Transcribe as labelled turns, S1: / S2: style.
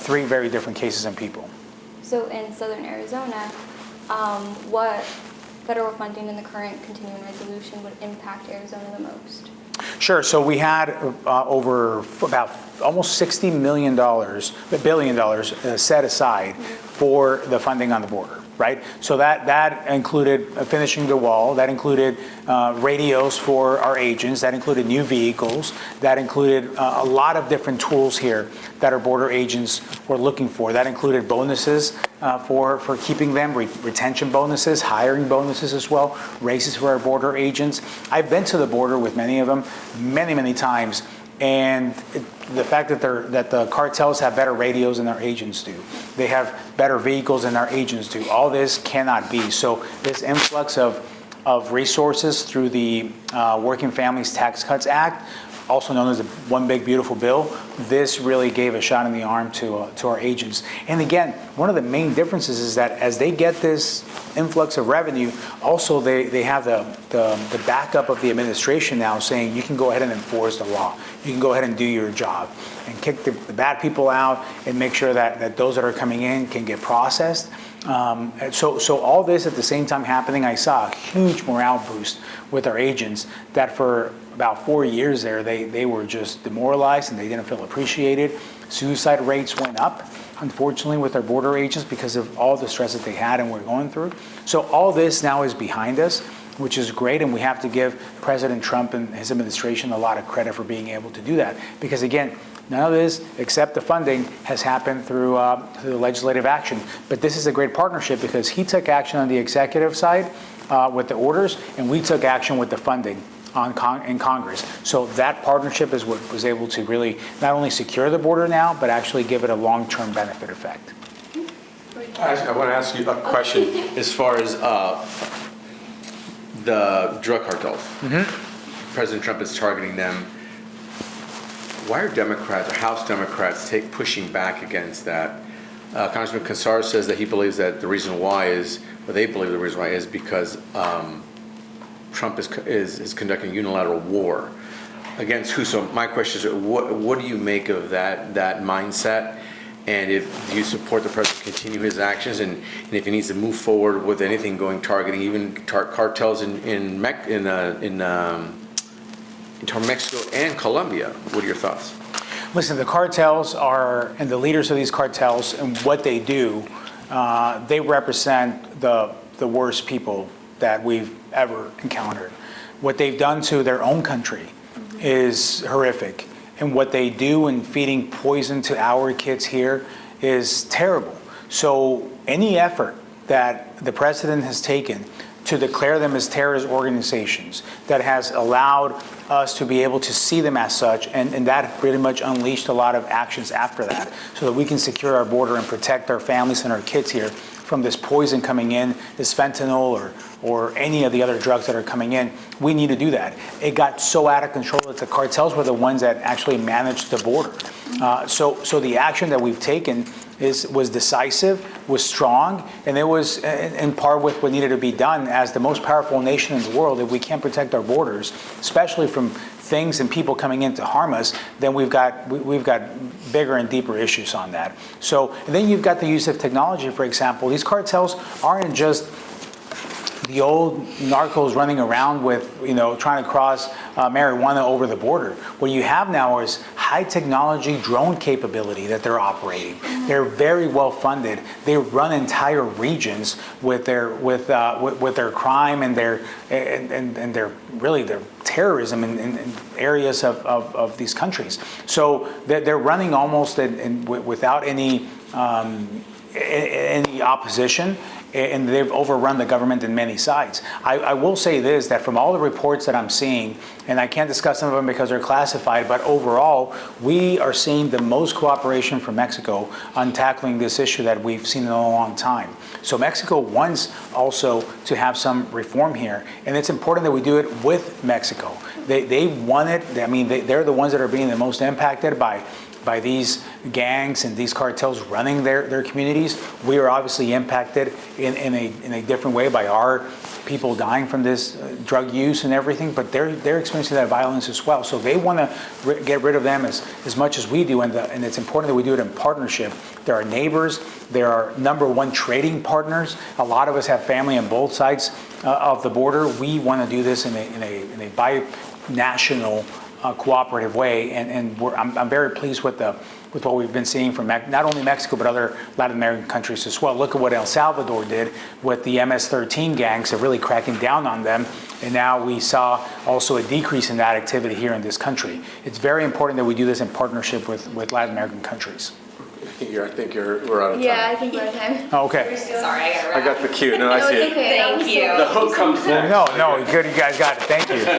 S1: three very different cases and people.
S2: So in southern Arizona, what federal funding in the current continuing resolution would impact Arizona the most?
S1: Sure. So we had over about almost $60 billion set aside for the funding on the border. Right? So that included finishing the wall, that included radios for our agents, that included new vehicles, that included a lot of different tools here that our border agents were looking for. That included bonuses for keeping them, retention bonuses, hiring bonuses as well, raises for our border agents. I've been to the border with many of them many times. And the fact that the cartels have better radios than our agents do, they have better vehicles than our agents do. All this cannot be. So this influx of resources through the Working Families Tax Cuts Act, also known as the One Big Beautiful Bill, this really gave a shot in the arm to our agents. And again, one of the main differences is that as they get this influx of revenue, also they have the backup of the administration now saying you can go ahead and enforce the law. You can go ahead and do your job and kick the bad people out and make sure that those that are coming in can get processed. So all this at the same time happening, I saw a huge morale boost with our agents that for about 4 years there, they were just demoralized and they didn't feel appreciated. Suicide rates went up, unfortunately, with our border agents because of all the stress that they had and were going through. So all this now is behind us, which is great, and we have to give President Trump and his administration a lot of credit for being able to do that. Because again, none of this, except the funding, has happened through the legislative action. But this is a great partnership because he took action on the executive side with the orders, and we took action with the funding in Congress. So that partnership is what was able to really not only secure the border now, but actually give it a long-term benefit effect.
S3: I want to ask you a question as far as the drug cartels. President Trump is targeting them. Why are Democrats or House Democrats pushing back against that? Congressman Kassar says that he believes that the reason why is, or they believe the reason why is because Trump is conducting unilateral war against who? So my question is, what do you make of that mindset? And do you support the president to continue his actions? And if he needs to move forward with anything targeting even cartels in Mexico and Colombia, what are your thoughts?
S1: Listen, the cartels and the leaders of these cartels and what they do, they represent the worst people that we've ever encountered. What they've done to their own country is horrific. And what they do in feeding poison to our kids here is terrible. So any effort that the president has taken to declare them as terrorist organizations, that has allowed us to be able to see them as such, and that pretty much unleashed a lot of actions after that, so that we can secure our border and protect our families and our kids here from this poison coming in, this fentanyl or any of the other drugs that are coming in. We need to do that. It got so out of control that the cartels were the ones that actually managed the border. So the action that we've taken was decisive, was strong, and it was in par with what needed to be done. As the most powerful nation in the world, if we can't protect our borders, especially from things and people coming in to harm us, then we've got bigger and deeper issues on that. So and then you've got the use of technology, for example. These cartels aren't just the old narcos running around with, trying to cross marijuana over the border. What you have now is high technology drone capability that they're operating. They're very well funded. They run entire regions with their crime and their terrorism in areas of these countries. So they're running almost without any opposition. And they've overrun the government in many sides. I will say this, that from all the reports that I'm seeing, and I can't discuss some of them because they're classified, but overall, we are seeing the most cooperation from Mexico on tackling this issue that we've seen in a long time. So Mexico wants also to have some reform here, and it's important that we do it with Mexico. They want it. I mean, they're the ones that are being the most impacted by these gangs and these cartels running their communities. We are obviously impacted in a different way by our people dying from this drug use and everything, but they're experiencing that violence as well. So they want to get rid of them as much as we do, and it's important that we do it in partnership. They're our neighbors. They're our number one trading partners. A lot of us have family on both sides of the border. We want to do this in a bi-national cooperative way, and I'm very pleased with what we've been seeing from not only Mexico but other Latin American countries as well. Look at what El Salvador did with the MS-13 gangs, of really cracking down on them, and now we saw also a decrease in that activity here in this country. It's very important that we do this in partnership with Latin American countries.
S4: I think we're out of time.
S2: Yeah, I think we're out of time.
S1: Oh, okay.
S5: Sorry, I got
S4: I got the cue. No, I see
S2: it's
S4: it.
S2: okay.
S5: Thank you.
S4: The hook comes in.
S1: No, good, you guys got it. Thank you.